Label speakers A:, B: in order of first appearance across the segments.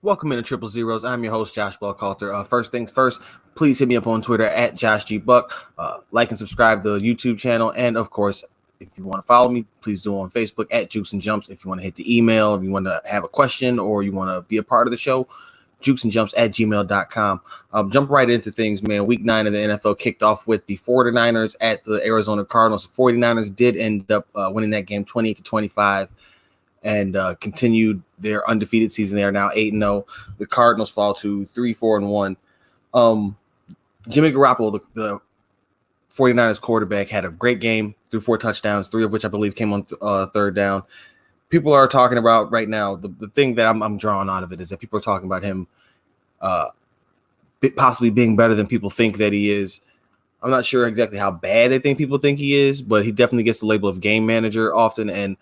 A: Welcome into Triple Zeros. I'm your host, Josh Buckalter. First things first, please hit me up on Twitter at JoshGBuck. Like and subscribe to the YouTube channel. And, of course, if you want to follow me, please do on Facebook at Jukes and Jumps. If you want to hit the email, if you want to have a question, or you want to be a part of the show, jukesandjumps@gmail.com. Jump right into things, man. Week 9 of the NFL kicked off with the 49ers at the Arizona Cardinals. The 49ers did end up winning that game 28-25. And continued their undefeated season. They are now 8-0. The Cardinals fall to 3-4-1. Jimmy Garoppolo, the 49ers quarterback, had a great game, threw 4 touchdowns, 3 of which I believe came on third down. People are talking about right now, the thing that I'm drawing out of it is that people are talking about him possibly being better than people think that he is. I'm not sure exactly how bad they think people think he is, but he definitely gets the label of game manager often. And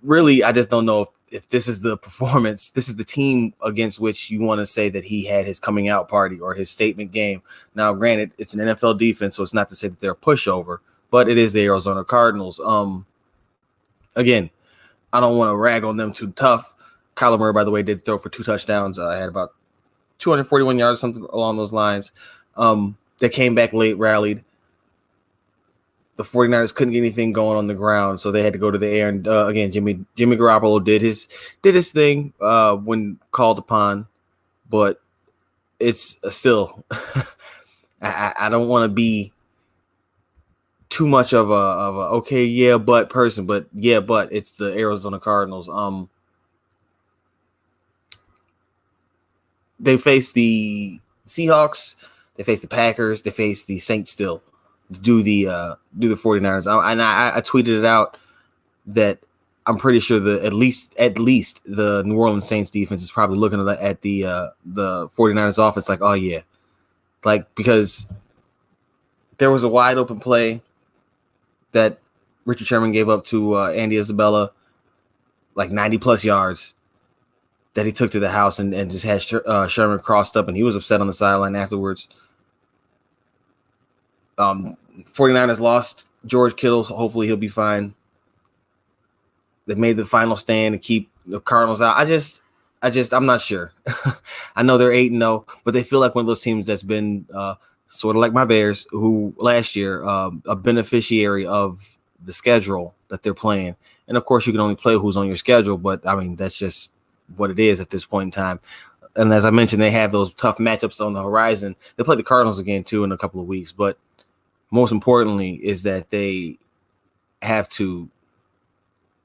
A: really, I just don't know if this is the performance, this is the team against which you want to say that he had his coming out party or his statement game. Now, granted, it's an NFL defense, so it's not to say that they're a pushover, but it is the Arizona Cardinals. Again, I don't want to rag on them too tough. Kyler Murray, by the way, did throw for 2 touchdowns. Had about 241 yards, something along those lines. They came back late, rallied. The 49ers couldn't get anything going on the ground, so they had to go to the air. And again, Jimmy Garoppolo did his thing when called upon, but it's still I don't want to be too much of a okay, yeah, but person, but yeah, but it's the Arizona Cardinals. They face the Seahawks, they face the Packers, they face the Saints still. Do the 49ers. I tweeted it out that I'm pretty sure at least the New Orleans Saints defense is probably looking at the 49ers offense like, oh yeah, like, because there was a wide open play that Richard Sherman gave up to Andy Isabella, like 90 plus yards, that he took to the house and just had Sherman crossed up, and he was upset on the sideline afterwards. 49ers lost George Kittle, so hopefully he'll be fine. They made the final stand to keep the Cardinals out. I'm not sure. I know they're 8-0, but they feel like one of those teams that's been sort of like my Bears, who last year a beneficiary of the schedule that they're playing. And of course, you can only play who's on your schedule, but I mean, that's just what it is at this point in time. And as I mentioned, they have those tough matchups on the horizon. They play the Cardinals again too in a couple of weeks, but most importantly is that they have to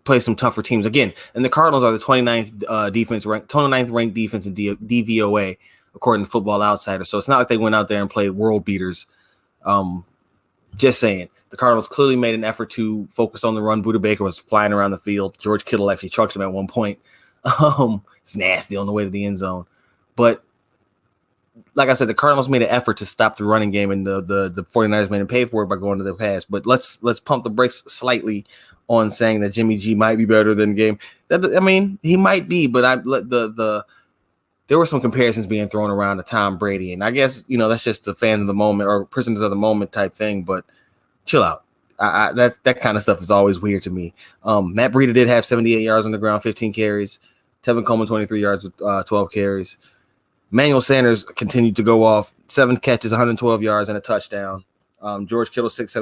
A: play some tougher teams again. And the Cardinals are the 29th ranked defense in DVOA, according to Football Outsider. So it's not like they went out there and played world beaters. Just saying, the Cardinals clearly made an effort to focus on the run. Budda Baker was flying around the field. George Kittle actually trucked him at one point. It's nasty on the way to the end zone. But like I said, the Cardinals made an effort to stop the running game, and the 49ers made them pay for it by going to the pass. But let's pump the brakes slightly on saying that Jimmy G might be better than the game. I mean, he might be, but there were some comparisons being thrown around to Tom Brady, and I guess that's just the fans of the moment or prisoners of the moment type thing. But chill out. That kind of stuff is always weird to me. Matt Breida did have 78 yards on the ground, 15 carries. Tevin Coleman 23 yards with 12 carries. Emmanuel Sanders continued to go off, 7 catches, 112 yards, and a touchdown. George Kittle, 6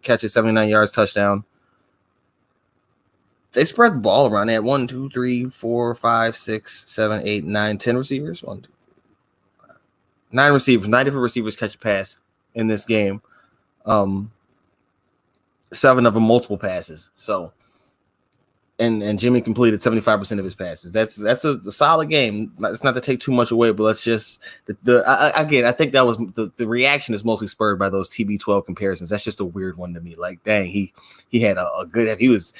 A: catches, 79 yards, touchdown. They spread the ball around. They had 1, 2, 3, 4, 5, 6, 7, 8, 9, 10 receivers. 1, 2, 5, 9 receivers. 9 different receivers catch a pass in this game. 7 of them multiple passes. So. And Jimmy completed 75% of his passes. That's a solid game. It's not to take too much away, but let's just again. I think that was the reaction is mostly spurred by those TB12 comparisons. That's just a weird one to me. Like, dang, he had a good. He was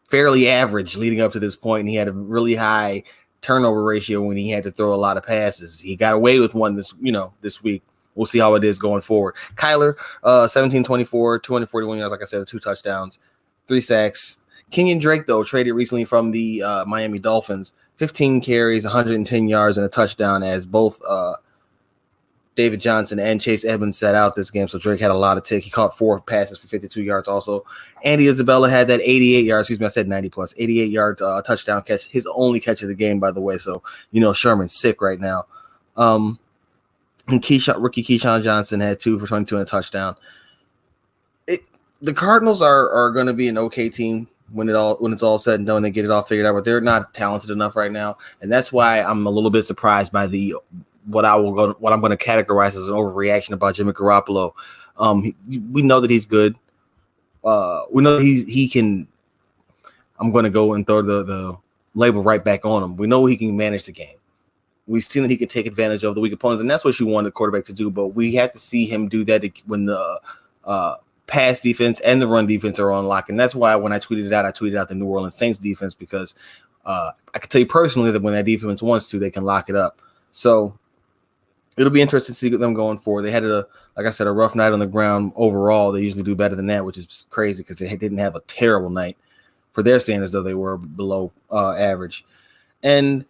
A: fairly average leading up to this point, and he had a really high turnover ratio when he had to throw a lot of passes. He got away with one this week. We'll see how it is going forward. Kyler, 17-24, 241 yards. Like I said, 2 touchdowns, 3 sacks. Kenyon Drake, though, traded recently from the Miami Dolphins, 15 carries, 110 yards, and a touchdown, as both David Johnson and Chase Edmonds sat out this game, so Drake had a lot of tick. He caught 4 passes for 52 yards also. Andy Isabella had that 88 yards, I said 90 plus, 88-yard touchdown catch, his only catch of the game, by the way. So, Sherman's sick right now. And rookie Keyshawn Johnson had 2 for 22 and a touchdown. The Cardinals are going to be an okay team when it's all said and done. They get it all figured out, but they're not talented enough right now, and that's why I'm a little bit surprised by what I'm going to categorize as an overreaction about Jimmy Garoppolo. We know that he's good. We know that he can. I'm going to go and throw the label right back on him. We know he can manage the game. We've seen that he can take advantage of the weak opponents, and that's what you want a quarterback to do. But we have to see him do that when the pass defense and the run defense are on lock. And that's why when I tweeted out the New Orleans Saints defense, because I can tell you personally that when that defense wants to, they can lock it up. So it'll be interesting to see them going forward. They had like I said, a rough night on the ground overall. They usually do better than that, which is crazy because they didn't have a terrible night for their standards, though they were below average. And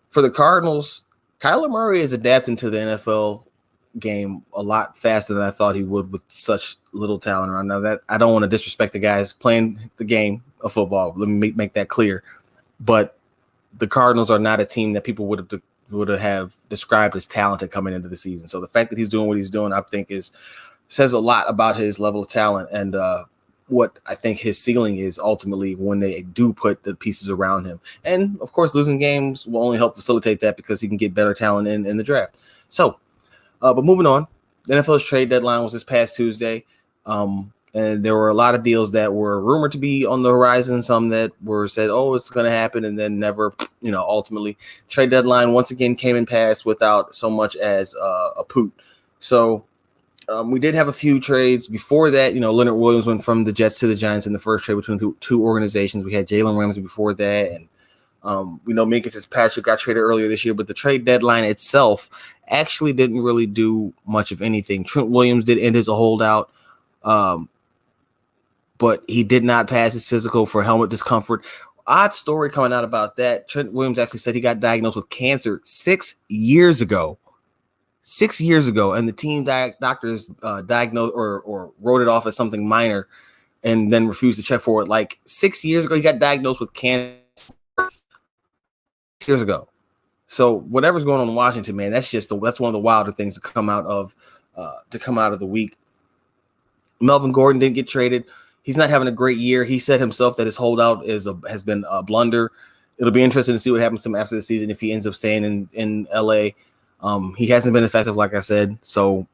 A: for the Cardinals, Kyler Murray is adapting to the NFL game a lot faster than I thought he would with such little talent around. Now, that I don't want to disrespect the guys playing the game of football. Let me make that clear. But the Cardinals are not a team that people would have described as talented coming into the season. So the fact that he's doing what he's doing, I think, says a lot about his level of talent and what I think his ceiling is ultimately when they do put the pieces around him. And of course, losing games will only help facilitate that because he can get better talent in the draft. So, but moving on, the NFL's trade deadline was this past Tuesday. And there were a lot of deals that were rumored to be on the horizon, some that were said, oh, it's going to happen, and then never, ultimately. Trade deadline once again came and passed without so much as a poot. So we did have a few trades before that. Leonard Williams went from the Jets to the Giants in the first trade between two organizations. We had Jalen Ramsey before that, and we know Minkah Fitzpatrick got traded earlier this year, but the trade deadline itself actually didn't really do much of anything. Trent Williams did end as a holdout. But he did not pass his physical for helmet discomfort. Odd story coming out about that. Trent Williams actually said he got diagnosed with cancer 6 years ago. 6 years ago, and the team doctors diagnosed or wrote it off as something minor and then refused to check for it. Like 6 years ago, he got diagnosed with cancer 6 years ago. So whatever's going on in Washington, man, that's one of the wilder things to come out of the week. Melvin Gordon didn't get traded. He's not having a great year. He said himself that his holdout has been a blunder. It'll be interesting to see what happens to him after the season if he ends up staying in LA. He hasn't been effective, like I said, so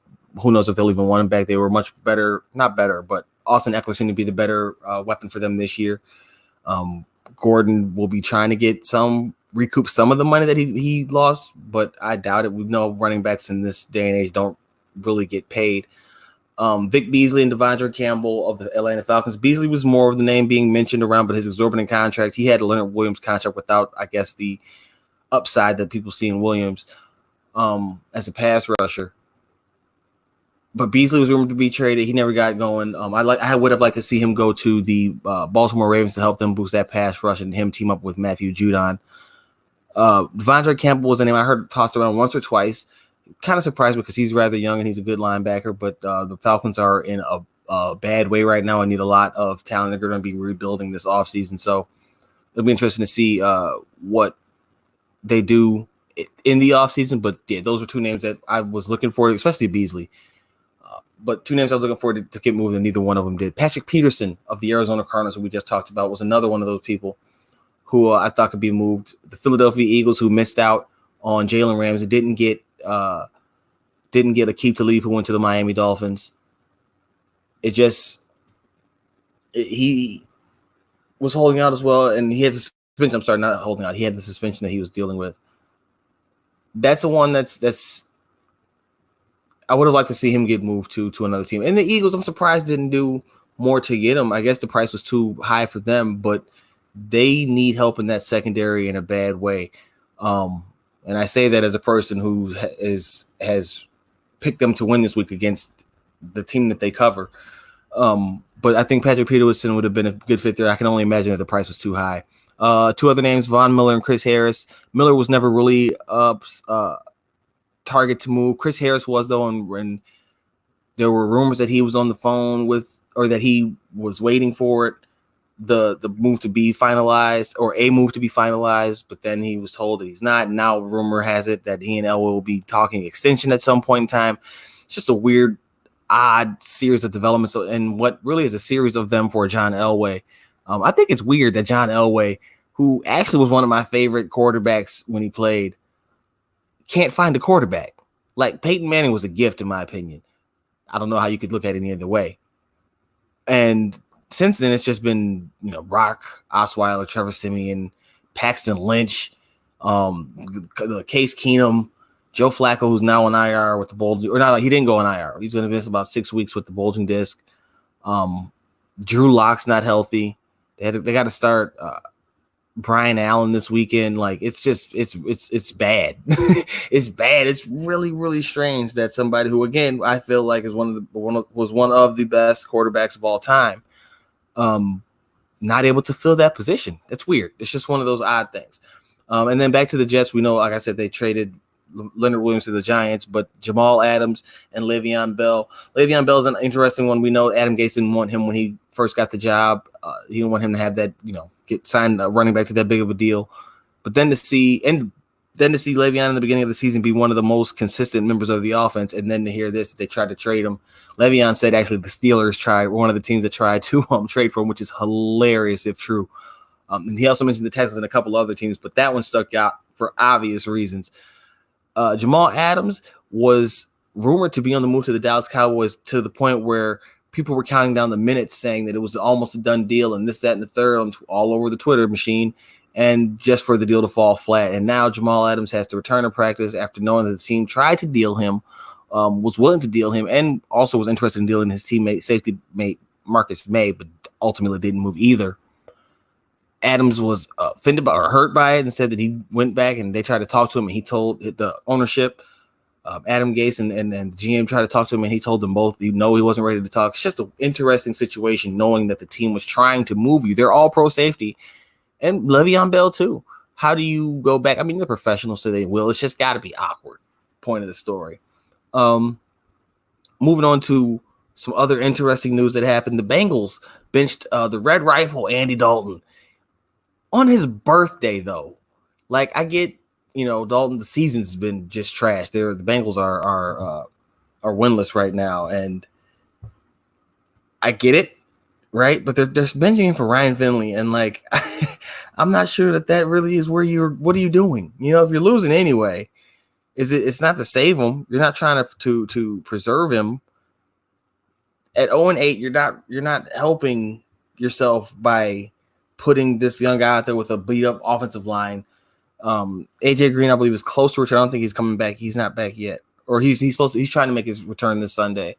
A: who knows if they'll even want him back. They were much better, not better, but Austin Eckler seemed to be the better weapon for them this year. Gordon will be trying to recoup some of the money that he lost, but I doubt it. We know running backs in this day and age don't really get paid. Vic Beasley and Devondre Campbell of the Atlanta Falcons. Beasley was more of the name being mentioned around, but his exorbitant contract, he had a Leonard Williams contract without, I guess, the upside that people see in Williams as a pass rusher. But Beasley was rumored to be traded. He never got going. I would have liked to see him go to the Baltimore Ravens to help them boost that pass rush and him team up with Matthew Judon. Devondre Campbell was the name I heard tossed around once or twice. Kind of surprised because he's rather young and he's a good linebacker, but the Falcons are in a bad way right now and need a lot of talent. They're going to be rebuilding this offseason, so it'll be interesting to see what they do in the offseason. But yeah, those were two names that I was looking for, especially Beasley. But two names I was looking for to get moved, and neither one of them did. Patrick Peterson of the Arizona Cardinals, who we just talked about, was another one of those people who I thought could be moved. The Philadelphia Eagles, who missed out on Jalen Ramsey, didn't get Aqib Talib, who went to the Miami Dolphins. He was holding out as well, and he had the suspension. I'm sorry, not holding out. He had the suspension that he was dealing with. That's the one that's I would have liked to see him get moved to another team. And the Eagles, I'm surprised didn't do more to get him. I guess the price was too high for them, but they need help in that secondary in a bad way. And I say that as a person who has picked them to win this week against the team that they cover. But I think Patrick Peterson would have been a good fit there. I can only imagine that the price was too high. Two other names, Von Miller and Chris Harris. Miller was never really target to move. Chris Harris was, though, and there were rumors that he was on the phone with, or that he was waiting for it, the move to be finalized, or a move to be finalized, but then he was told that he's not. Now rumor has it that he and Elway will be talking extension at some point in time. It's just a weird, odd series of developments, and what really is a series of them for John Elway. I think it's weird that John Elway, who actually was one of my favorite quarterbacks when he played, can't find a quarterback. Like, Peyton Manning was a gift, in my opinion. I don't know how you could look at it any other way. And since then, it's just been, Brock Osweiler, Trevor Siemian, Paxton Lynch, Case Keenum, Joe Flacco, who's now on IR with the bulging, or not, he didn't go on IR. He's going to miss about 6 weeks with the bulging disc. Drew Lock's not healthy. They got to start Brian Allen this weekend. Like, it's just, it's bad. It's bad. It's really, really strange that somebody who, again, I feel like is was one of the best quarterbacks of all time, not able to fill that position. It's weird. It's just one of those odd things. And then back to the Jets, we know, like I said, they traded Leonard Williams to the Giants, but Jamal Adams and Le'Veon Bell. Le'Veon Bell is an interesting one. We know Adam Gase didn't want him when he first got the job. He didn't want him to have that, get signed running back to that big of a deal. But then to see Le'Veon in the beginning of the season be one of the most consistent members of the offense, and then to hear this, they tried to trade him. Le'Veon said actually the Steelers were one of the teams that tried to trade for him, which is hilarious if true. And he also mentioned the Texans and a couple other teams, but that one stuck out for obvious reasons. Jamal Adams was rumored to be on the move to the Dallas Cowboys, to the point where people were counting down the minutes, saying that it was almost a done deal and this, that, and the third all over the Twitter machine, and just for the deal to fall flat. And now Jamal Adams has to return to practice after knowing that the team tried to deal him, was willing to deal him, and also was interested in dealing his safety mate Marcus May, but ultimately didn't move either. Adams was offended by or hurt by it and said that he went back and they tried to talk to him, and he told the ownership, Adam Gase and the GM tried to talk to him, and he told them both, he wasn't ready to talk. It's just an interesting situation knowing that the team was trying to move you. They're all pro safety, and Le'Veon Bell too. How do you go back? I mean, they're professionals, so they will. It's just got to be awkward. Point of the story. Moving on to some other interesting news that happened. The Bengals benched the Red Rifle, Andy Dalton, on his birthday, though. Like, I get, Dalton, the season's been just trash. The Bengals are winless right now, and I get it, right? But they're benching him for Ryan Finley, and like, I'm not sure that really is what are you doing? If you're losing anyway, it's not to save him. You're not trying to preserve him. At 0-8, you're not helping yourself by putting this young guy out there with a beat up offensive line. AJ Green, I believe, is close to return. I don't think he's coming back. He's not back yet, or he's trying to make his return this Sunday.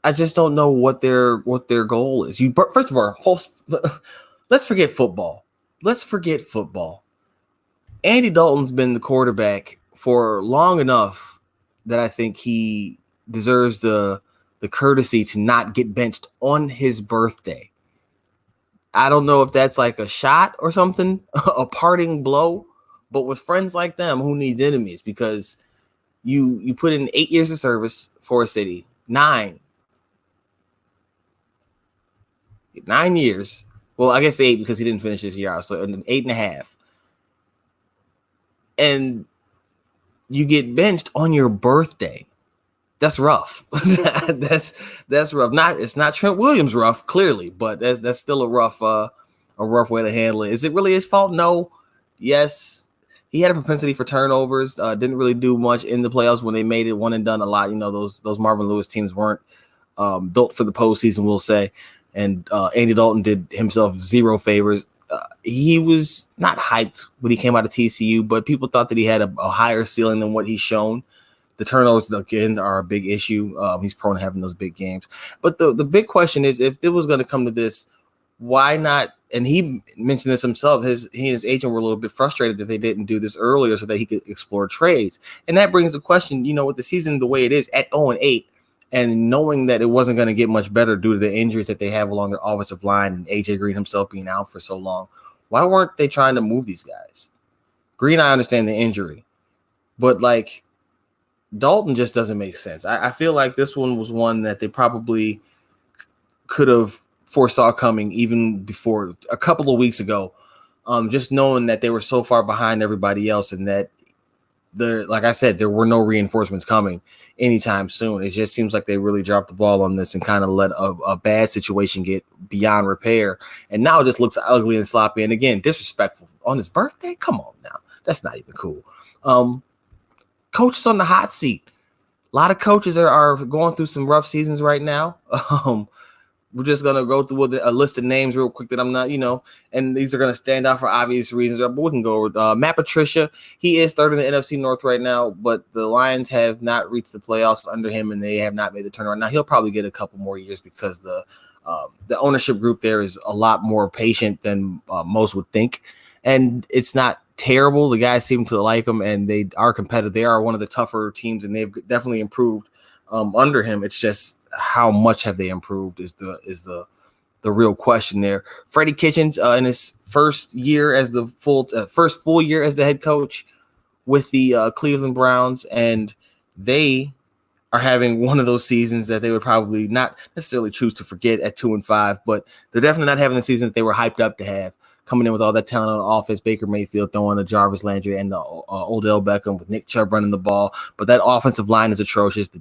A: I just don't know what their goal is. First of all, let's forget football. Andy Dalton's been the quarterback for long enough that I think he deserves the courtesy to not get benched on his birthday. I don't know if that's like a shot or something, a parting blow, but with friends like them, who needs enemies? Because you put in 8 years of service for a city, 9 years. Well, I guess 8 because he didn't finish this year out, so 8.5. And you get benched on your birthday. That's rough. that's rough. It's not Trent Williams rough, clearly, but that's still a rough way to handle it. Is it really his fault? No. Yes. He had a propensity for turnovers. Didn't really do much in the playoffs when they made it one and done a lot. Those Marvin Lewis teams weren't built for the postseason, we'll say. And Andy Dalton did himself zero favors. He was not hyped when he came out of TCU, but people thought that he had a higher ceiling than what he's shown. The turnovers, again, are a big issue. He's prone to having those big games. But the big question is, if it was going to come to this, why not? And he mentioned this himself. He and his agent were a little bit frustrated that they didn't do this earlier so that he could explore trades. And that brings the question, with the season the way it is at 0-8, and knowing that it wasn't going to get much better due to the injuries that they have along their offensive line and AJ Green himself being out for so long, why weren't they trying to move these guys? Green, I understand the injury. But like Dalton just doesn't make sense. I feel like this one was one that they probably could have foresaw coming even before a couple of weeks ago. Just knowing that they were so far behind everybody else and that like I said, there were no reinforcements coming anytime soon. It just seems like they really dropped the ball on this and kind of let a bad situation get beyond repair. And now it just looks ugly and sloppy. And again, disrespectful on his birthday. Come on now. That's not even cool. Coaches on the hot seat. A lot of coaches are going through some rough seasons right now. We're just going to go through a list of names real quick that I'm not, and these are going to stand out for obvious reasons. But we can go with Matt Patricia. He is third in the NFC North right now, but the Lions have not reached the playoffs under him, and they have not made the turnaround. Now, he'll probably get a couple more years because the ownership group there is a lot more patient than most would think. And it's not terrible. The guys seem to like him, and they are competitive. They are one of the tougher teams, and they've definitely improved under him. It's just how much have they improved is the real question there. Freddie Kitchens in his first year as the first full year as the head coach with the Cleveland Browns, and they are having one of those seasons that they would probably not necessarily choose to forget at 2-5, but they're definitely not having the season that they were hyped up to have. Coming in with all that talent on offense, Baker Mayfield throwing a Jarvis Landry and the Odell Beckham with Nick Chubb running the ball. But that offensive line is atrocious. The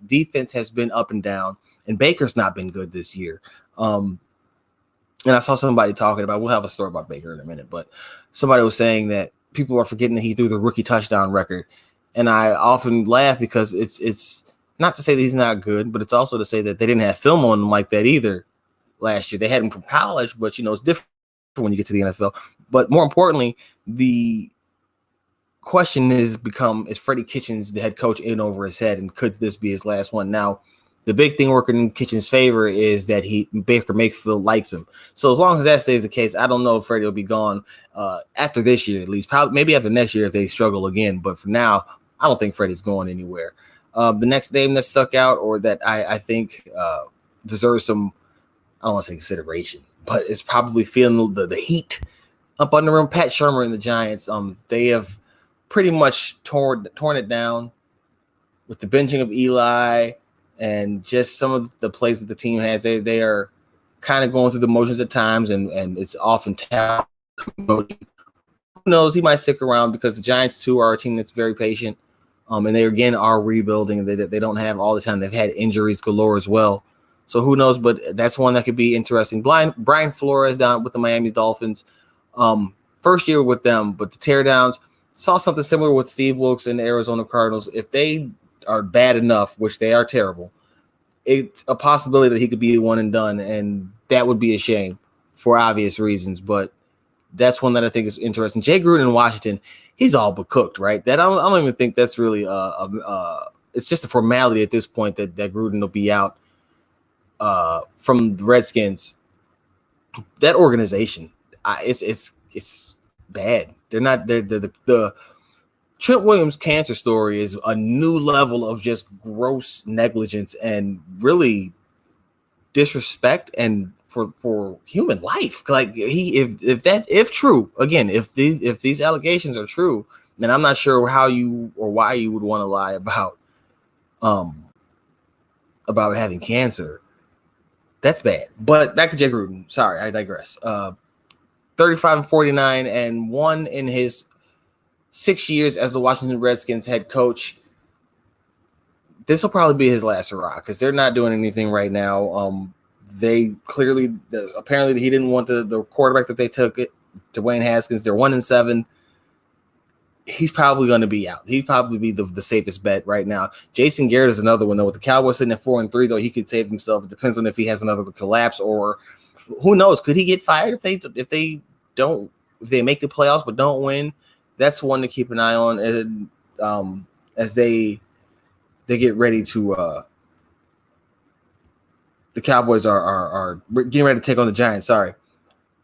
A: defense has been up and down, and Baker's not been good this year. And I saw somebody talking about, we'll have a story about Baker in a minute, but somebody was saying that people are forgetting that he threw the rookie touchdown record. And I often laugh because it's not to say that he's not good, but it's also to say that they didn't have film on him like that either last year. They had him from college, but, it's different when you get to the NFL. But more importantly, the question is Freddie Kitchens the head coach in over his head, and could this be his last one? Now, the big thing working in Kitchens' favor is that Baker Mayfield likes him. So as long as that stays the case, I don't know if Freddie will be gone after this year at least. Probably maybe after next year if they struggle again. But for now, I don't think Freddie's going anywhere. The next name that stuck out or that I think deserves some, I don't want to say consideration, but it's probably feeling the heat up under him. Pat Shurmur and the Giants. They have pretty much torn it down with the benching of Eli and just some of the plays that the team has. They are kind of going through the motions at times, and it's often talent. Who knows? He might stick around because the Giants too are a team that's very patient, and they again are rebuilding. They don't have all the time. They've had injuries galore as well. So who knows? But that's one that could be interesting. Brian Flores down with the Miami Dolphins. First year with them, but the teardowns, saw something similar with Steve Wilkes and the Arizona Cardinals. If they are bad enough, which they are terrible, it's a possibility that he could be one and done, and that would be a shame for obvious reasons. But that's one that I think is interesting. Jay Gruden in Washington, he's all but cooked, right? That I don't even think that's really it's just a formality at this point that Gruden will be out from the Redskins. That organization, it's bad. They're not. The Trent Williams cancer story is a new level of just gross negligence and really disrespect and for human life. Like if true, again, if these allegations are true, then I'm not sure how you or why you would want to lie about having cancer. That's bad. But back to Jay Gruden. Sorry, I digress. 35-49 and won in his 6 years as the Washington Redskins head coach. This will probably be his last hurrah because they're not doing anything right now. They clearly, apparently, he didn't want the quarterback that they took it, Dwayne Haskins. They're 1-7. He's probably going to be out. He'd probably be the safest bet right now. Jason Garrett is another one, though. With the Cowboys sitting at 4-3, though, he could save himself. It depends on if he has another collapse or who knows. Could he get fired if they make the playoffs but don't win? That's one to keep an eye on. And as they get ready to the Cowboys are getting ready to take on the Giants. Sorry,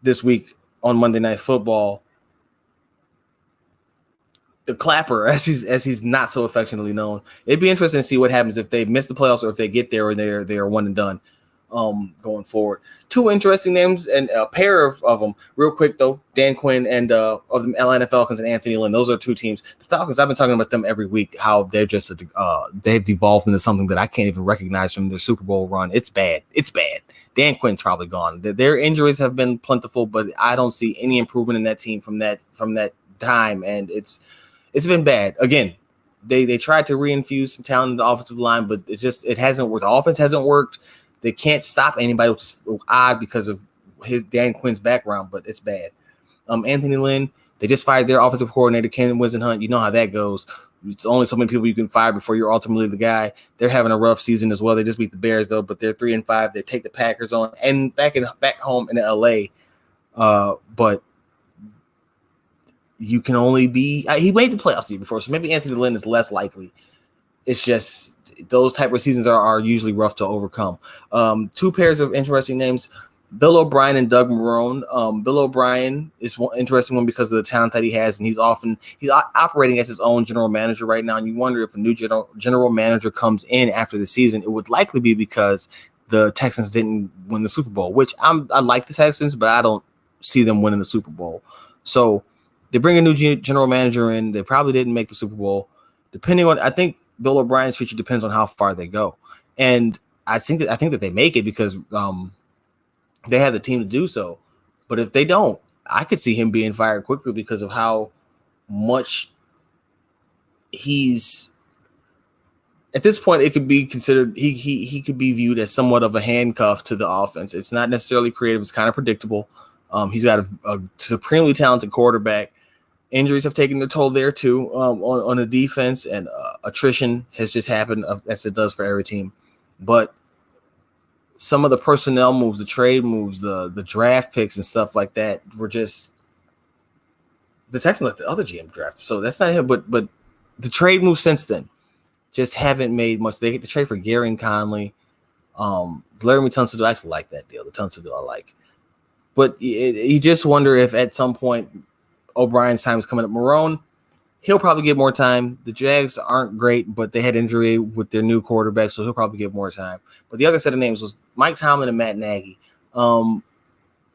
A: this week on Monday Night Football. The Clapper, as he's not so affectionately known. It'd be interesting to see what happens if they miss the playoffs or if they get there and they're one and done. going forward. Two interesting names and a pair of them. Real quick though, Dan Quinn and of the Atlanta Falcons and Anthony Lynn. Those are two teams. The Falcons, I've been talking about them every week. How they're just they've devolved into something that I can't even recognize from their Super Bowl run. It's bad. It's bad. Dan Quinn's probably gone. Their injuries have been plentiful, but I don't see any improvement in that team from that time, and it's been bad. Again, they tried to reinfuse some talent in the offensive line, but it hasn't worked. The offense hasn't worked. They can't stop anybody, which is odd because of Dan Quinn's background, but it's bad. Anthony Lynn, they just fired their offensive coordinator, Ken Wisenhunt. You know how that goes. It's only so many people you can fire before you're ultimately the guy. They're having a rough season as well. They just beat the Bears though, but they're 3-5. They take the Packers on and back home in LA. But you can only be he made the playoffs season before, so maybe Anthony Lynn is less likely. It's just those type of seasons are usually rough to overcome. Two pairs of interesting names. Bill O'Brien and Doug Marrone. Bill O'Brien is one interesting one because of the talent that he has, and he's operating as his own general manager right now. And you wonder if a new general manager comes in after the season, it would likely be because the Texans didn't win the Super Bowl, which I like the Texans, but I don't see them winning the Super Bowl. So they bring a new general manager in. They probably didn't make the Super Bowl. I think Bill O'Brien's future depends on how far they go, and I think that they make it because they have the team to do so. But if they don't, I could see him being fired quickly because of how much he's at this point. It could be considered he could be viewed as somewhat of a handcuff to the offense. It's not necessarily creative. It's kind of predictable. He's got a supremely talented quarterback. Injuries have taken their toll there too on the defense, and attrition has just happened as it does for every team. But some of the personnel moves, the trade moves, the draft picks and stuff like that were just the Texans let the other GM draft. So that's not him, but the trade moves since then just haven't made much. They get the trade for Gary Conley. Laramie Tunsil, I actually like that deal. The Tunsil deal I like. But you just wonder if at some point O'Brien's time is coming up. Marrone, he'll probably get more time. The Jags aren't great, but they had injury with their new quarterback, so he'll probably get more time. But the other set of names was Mike Tomlin and Matt Nagy.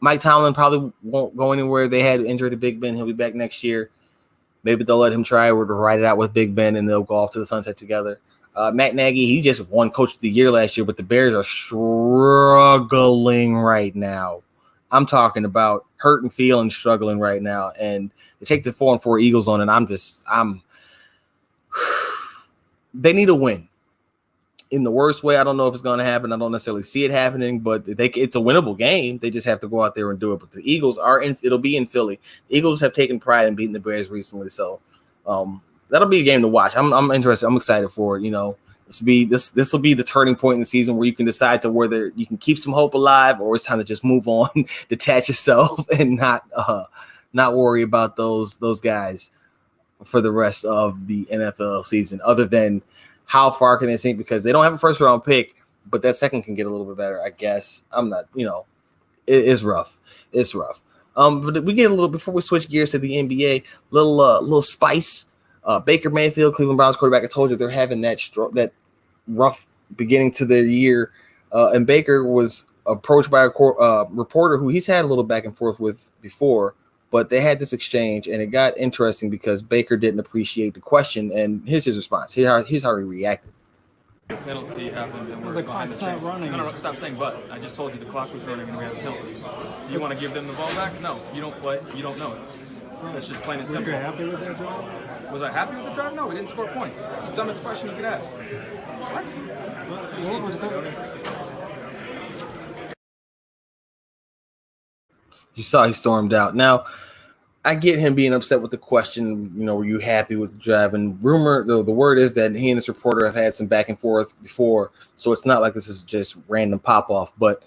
A: Mike Tomlin probably won't go anywhere. They had injury to Big Ben. He'll be back next year. Maybe they'll let him try or to ride it out with Big Ben, and they'll go off to the sunset together. Matt Nagy, he just won Coach of the Year last year, but the Bears are struggling right now. I'm talking about hurt and feeling struggling right now, and they take the 4-4 Eagles on, and they need a win. In the worst way, I don't know if it's going to happen. I don't necessarily see it happening, but it's a winnable game. They just have to go out there and do it. But the Eagles it'll be in Philly. The Eagles have taken pride in beating the Bears recently, so that'll be a game to watch. I'm interested. I'm excited for it. You know, this will be the turning point in the season where you can decide to whether you can keep some hope alive or it's time to just move on, detach yourself, and not worry about those guys for the rest of the NFL season. Other than how far can they sink, because they don't have a first round pick, but that second can get a little bit better, I guess. I'm not, it's rough. It's rough. But we get a little, before we switch gears to the NBA, little spice. Baker Mayfield, Cleveland Browns quarterback. I told you they're having that rough beginning to their year. And Baker was approached by a reporter who he's had a little back and forth with before, but they had this exchange, and it got interesting because Baker didn't appreciate the question, and here's his response. Here's how he reacted.
B: The penalty happened and we're behind the chains. No, stop saying but. I just told you the clock was running and we had a penalty. You want to give them the ball back? No, you don't play. You don't know it. That's just plain and simple.
C: Were you happy with that drive?
B: Was I happy with the drive? No, we didn't score points. It's the dumbest question you could ask. What? Jesus,
A: you saw he stormed out. Now, I get him being upset with the question, were you happy with the drive? And the word is that he and this reporter have had some back and forth before, so it's not like this is just random pop-off. But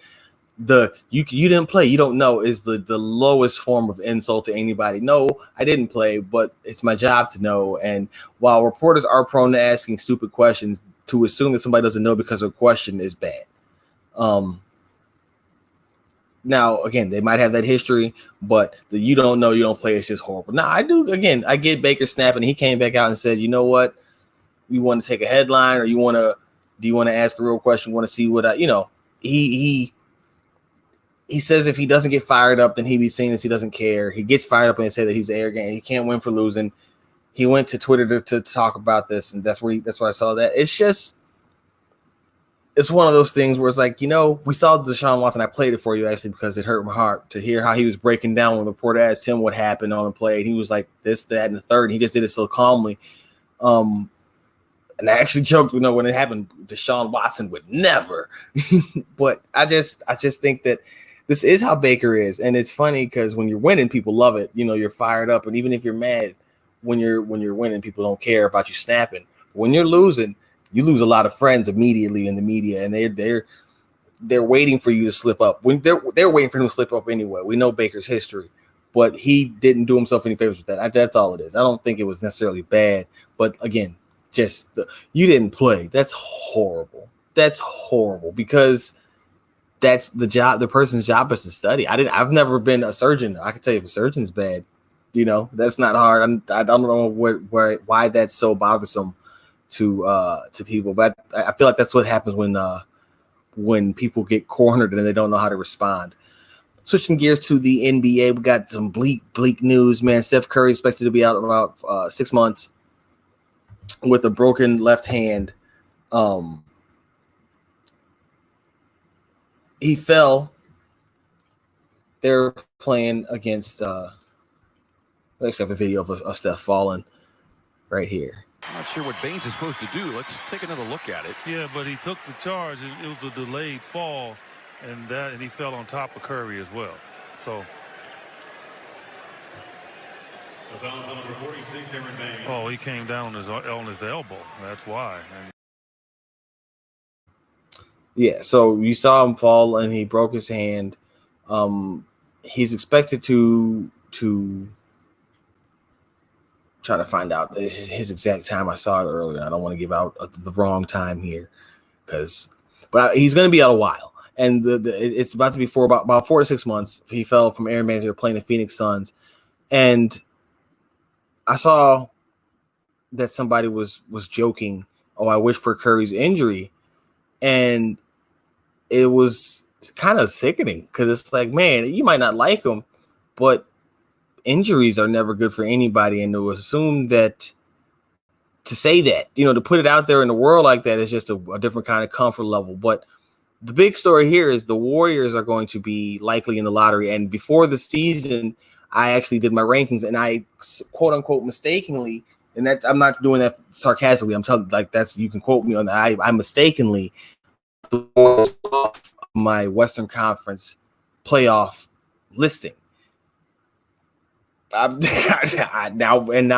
A: you didn't play, you don't know, is the lowest form of insult to anybody. No, I didn't play, but it's my job to know. And while reporters are prone to asking stupid questions, to assume that somebody doesn't know because of a question is bad. Now, again, they might have that history, but the you don't know, you don't play is just horrible. Now, I do, again, I get Baker snapping. He came back out and said, you know what? You want to take a headline, or do you want to ask a real question? Want to see what he says if he doesn't get fired up, then he be seen as he doesn't care. He gets fired up and they say that he's arrogant. He can't win for losing. He went to Twitter to talk about this, and that's where I saw that. It's one of those things where it's like, we saw Deshaun Watson. I played it for you actually because it hurt my heart to hear how he was breaking down when the reporter asked him what happened on the play. And he was like this, that, and the third. And he just did it so calmly. And I actually joked, when it happened, Deshaun Watson would never. But I just think that this is how Baker is. And it's funny because when you're winning, people love it. You're fired up. And even if you're mad, when you're winning, people don't care about you snapping. When you're losing, you lose a lot of friends immediately in the media, and they're waiting for you to slip up. When they're waiting for him to slip up anyway. We know Baker's history, but he didn't do himself any favors with that. That's all it is. I don't think it was necessarily bad, but again, you didn't play. That's horrible. That's horrible because that's the job. The person's job is to study. I've never been a surgeon. I can tell you if a surgeon's bad. That's not hard. I don't know why that's so bothersome to people, but I feel like that's what happens when people get cornered and they don't know how to respond. Switching gears to the NBA, we got some bleak news, man. Steph Curry is expected to be out about 6 months with a broken left hand. He fell. They're playing against. Let's have a video of Steph falling right here.
C: I'm not sure what Baines is supposed to do. Let's take another look at it.
D: Yeah, but he took the charge. It was a delayed fall, and he fell on top of Curry as well. So. Oh, he came down on his elbow. That's why.
A: Yeah, so you saw him fall, and he broke his hand. He's expected to trying to find out his exact time. I saw it earlier. I don't want to give out the wrong time here, but he's going to be out a while, and it's about to be for about 4 to 6 months. He fell from Aaron Mans. They were playing the Phoenix Suns, and I saw that somebody was joking. Oh, I wish for Curry's injury, and it was kind of sickening because it's like, man, you might not like him, but injuries are never good for anybody, and to assume that, to say that, to put it out there in the world like that is just a different kind of comfort level. But the big story here is the Warriors are going to be likely in the lottery. And before the season, I actually did my rankings, and I quote unquote mistakenly, and that I'm not doing that sarcastically. I'm telling you can quote me on that. I mistakenly off my Western Conference playoff listing. Now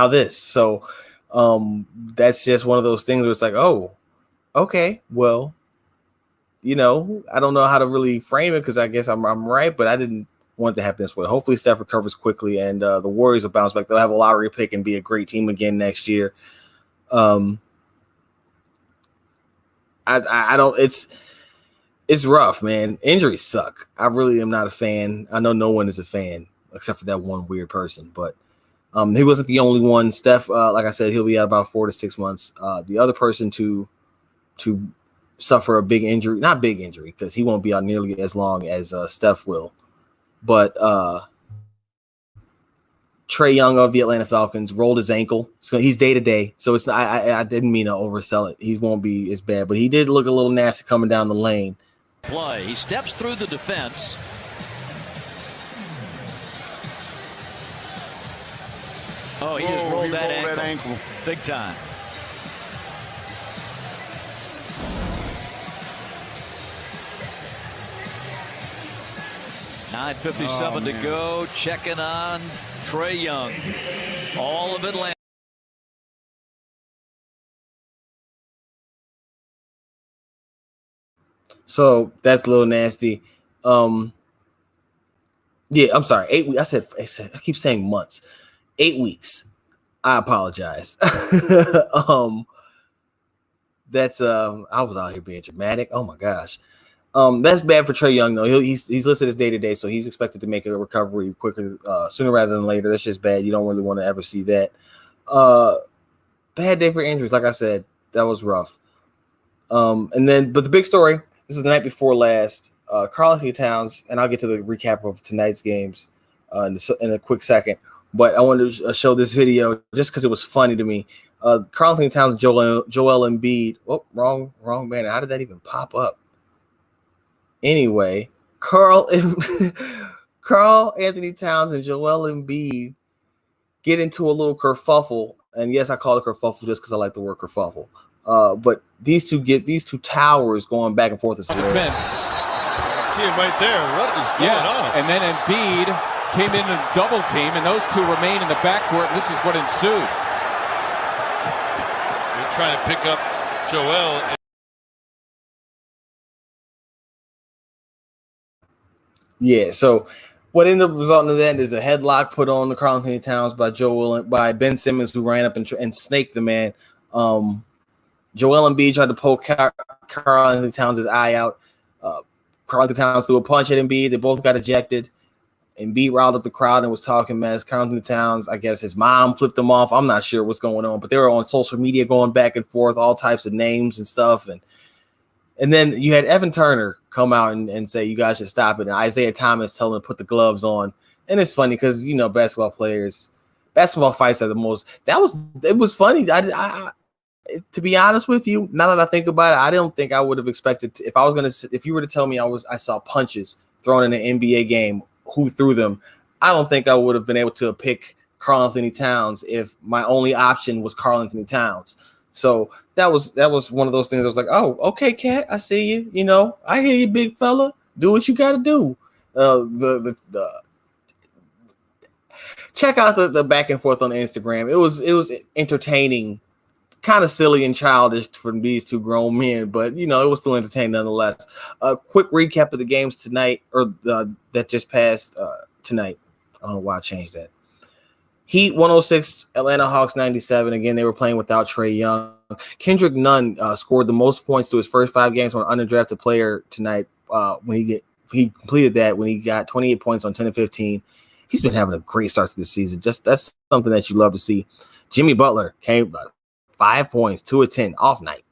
A: this. So that's just one of those things where it's like, oh, okay, well, I don't know how to really frame it because I guess I'm right, but I didn't want it to happen this way. Hopefully Steph recovers quickly and the Warriors will bounce back. They'll have a lottery pick and be a great team again next year. I don't. It's rough, man. Injuries suck. I really am not a fan. I know no one is a fan except for that one weird person, but he wasn't the only one. Steph, like I said, he'll be out about 4 to 6 months. The other person to suffer a big injury, not big injury, because he won't be out nearly as long as Steph will, but Trey Young of the Atlanta Falcons rolled his ankle. So he's day-to-day, so it's not, I didn't mean to oversell it. He won't be as bad, but he did look a little nasty coming down the lane.
E: Play. He steps through the defense. Oh, he just rolled that ankle. Big time. $9:57 to go. Checking on Trey Young. All of Atlanta.
A: So that's a little nasty. Yeah, I'm sorry. 8 weeks. I keep saying months. 8 weeks. I apologize. That's I was out here being dramatic. Oh my gosh. That's bad for Trey Young though. He's listed as day-to-day, so he's expected to make a recovery quicker, sooner rather than later. That's just bad. You don't really want to ever see that. Bad day for injuries. Like I said, that was rough. But the big story, This was the night before last. KarlAnthony Towns, and I'll get to the recap of tonight's games in a quick second. But I wanted to show this video just because it was funny to me. KarlAnthony Towns, Joel Embiid. Oh, wrong banner. How did that even pop up? Anyway, KarlAnthony Towns and Joel Embiid get into a little kerfuffle. And yes, I call it kerfuffle just because I like the word kerfuffle. But these two towers going back and forth.
F: Defense. See him right there. What is going on? And then Embiid came in a double team, and those two remain in the backcourt. This is what ensued.
G: They're trying to pick up Joel.
A: Yeah, so what ended up resulting in that is a headlock put on the KarlAnthony Towns by Ben Simmons, who ran up and snaked the man. Joel Embiid tried to poke KarlAnthony Towns' eye out. KarlAnthony Towns threw a punch at Embiid. They both got ejected. Embiid riled up the crowd and was talking mess. KarlAnthony Towns, I guess his mom flipped him off. I'm not sure what's going on, but they were on social media going back and forth, all types of names and stuff. And then you had Evan Turner come out and say, you guys should stop it. And Isaiah Thomas telling him to put the gloves on. And it's funny because, basketball fights are the most. It was funny. To be honest with you, now that I think about it, I don't think I would have expected if you were to tell me I saw punches thrown in an NBA game, who threw them, I don't think I would have been able to pick KarlAnthony Towns if my only option was KarlAnthony Towns. So that was one of those things. I was like, oh, okay, Cat, I see you. I hear you, big fella. Do what you got to do. Check out the back and forth on Instagram. It was entertaining. Kind of silly and childish from these two grown men, but it was still entertaining nonetheless. A quick recap of the games tonight, or that just passed tonight. I don't know why I changed that. Heat 106, Atlanta Hawks 97. Again, they were playing without Trey Young. Kendrick Nunn scored the most points to his first 5 games from an undrafted player tonight. When he completed that when he got 28 points on 10 and 15. He's been having a great start to the season. Just that's something that you love to see. Jimmy Butler came 5 points, 2 of 10, off night.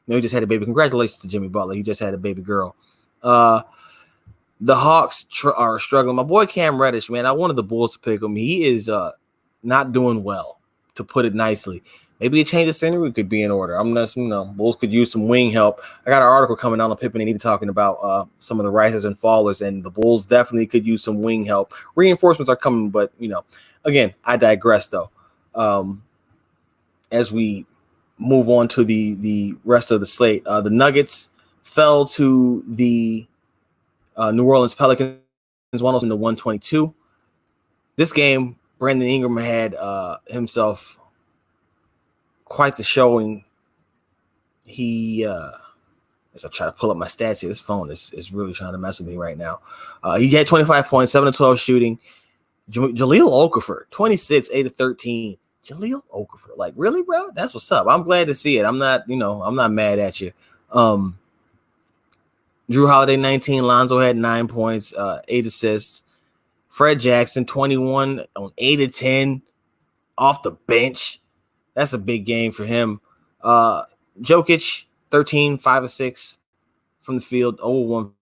A: He just had a baby. Congratulations to Jimmy Butler. He just had a baby girl. The Hawks are struggling. My boy Cam Reddish, man, I wanted the Bulls to pick him. He is not doing well, to put it nicely. Maybe a change of scenery could be in order. I'm not, Bulls could use some wing help. I got an article coming out on Pippen and Ethan talking about some of the risers and fallers, and the Bulls definitely could use some wing help. Reinforcements are coming, but again, I digress though. As we move on to the rest of the slate, the Nuggets fell to the New Orleans Pelicans 102-122. This game, Brandon Ingram had himself quite the showing. He, as I try to pull up my stats here, this phone is really trying to mess with me right now. He had 25 points, 7 of 12 shooting. Jahlil Okafor, 26, 8 of 13. Jahlil Okafor, like, really, bro? That's what's up. I'm glad to see it. I'm not mad at you. Drew Holiday, 19. Lonzo had 9 points, 8 assists. Fred Jackson, 21 on 8 of 10 off the bench. That's a big game for him. Jokic, 13, 5 of 6 from the field, 0-1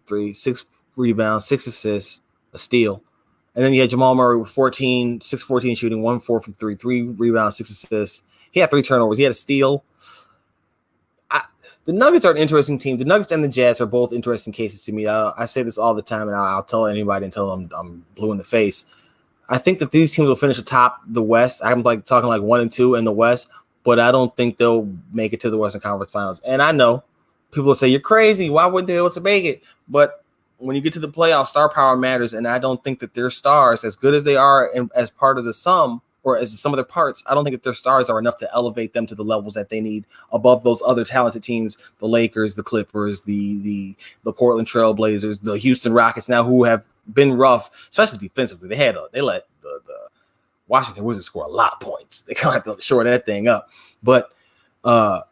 A: 3, 6 rebounds, 6 assists, a steal. And then you had Jamal Murray with 14, 6-14 shooting, 1-4 from 3, 3 rebounds, 6 assists. He had 3 turnovers. He had a steal. The Nuggets are an interesting team. The Nuggets and the Jazz are both interesting cases to me. I say this all the time, and I'll tell anybody until I'm blue in the face. I think that these teams will finish atop the West. I'm talking 1 and 2 in the West, but I don't think they'll make it to the Western Conference Finals. And I know people will say, you're crazy. Why wouldn't they be able to make it? But when you get to the playoffs, star power matters, and I don't think that their stars, as good as they are as part of the sum or as some of their parts, I don't think that their stars are enough to elevate them to the levels that they need above those other talented teams, the Lakers, the Clippers, the Portland Trail Blazers, the Houston Rockets now, who have been rough, especially defensively. They let the Washington Wizards score a lot of points. They kind of have to shore that thing up. But, I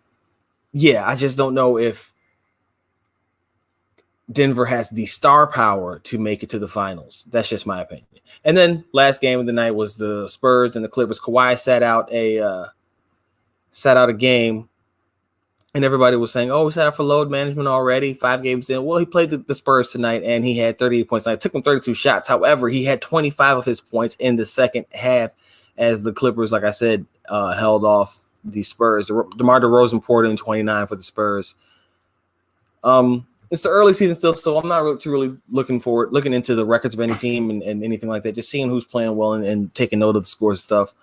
A: just don't know if Denver has the star power to make it to the finals. That's just my opinion. And then last game of the night was the Spurs and the Clippers. Kawhi sat out a game And everybody was saying, oh, we set up for load management already, 5 games in. Well, he played the Spurs tonight, and he had 38 points. It took him 32 shots. However, he had 25 of his points in the second half as the Clippers, like I said, held off the Spurs. DeMar DeRozan poured in 29 for the Spurs. It's the early season still, so I'm not really looking into the records of any team and anything like that. Just seeing who's playing well and taking note of the scores and stuff.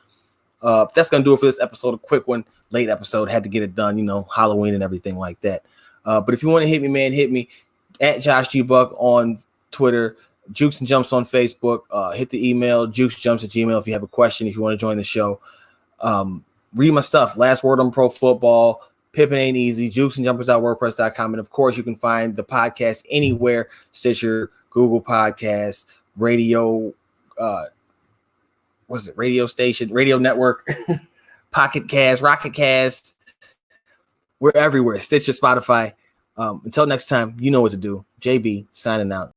A: That's going to do it for this episode. A quick one, late episode. Had to get it done, Halloween and everything like that. But if you want to hit me, man, hit me at Josh G. Buck on Twitter, Jukes and Jumps on Facebook. Hit the email, jukesjumps@gmail.com if you have a question, if you want to join the show. Read my stuff. Last Word on Pro Football. Pippin Ain't Easy. Jukesandjumpers.wordpress.com. And, of course, you can find the podcast anywhere. Stitcher, Google Podcasts, Radio radio station, radio network, Pocket Cast, Rocket Cast. We're everywhere. Stitcher, Spotify. Until next time, you know what to do. JB signing out.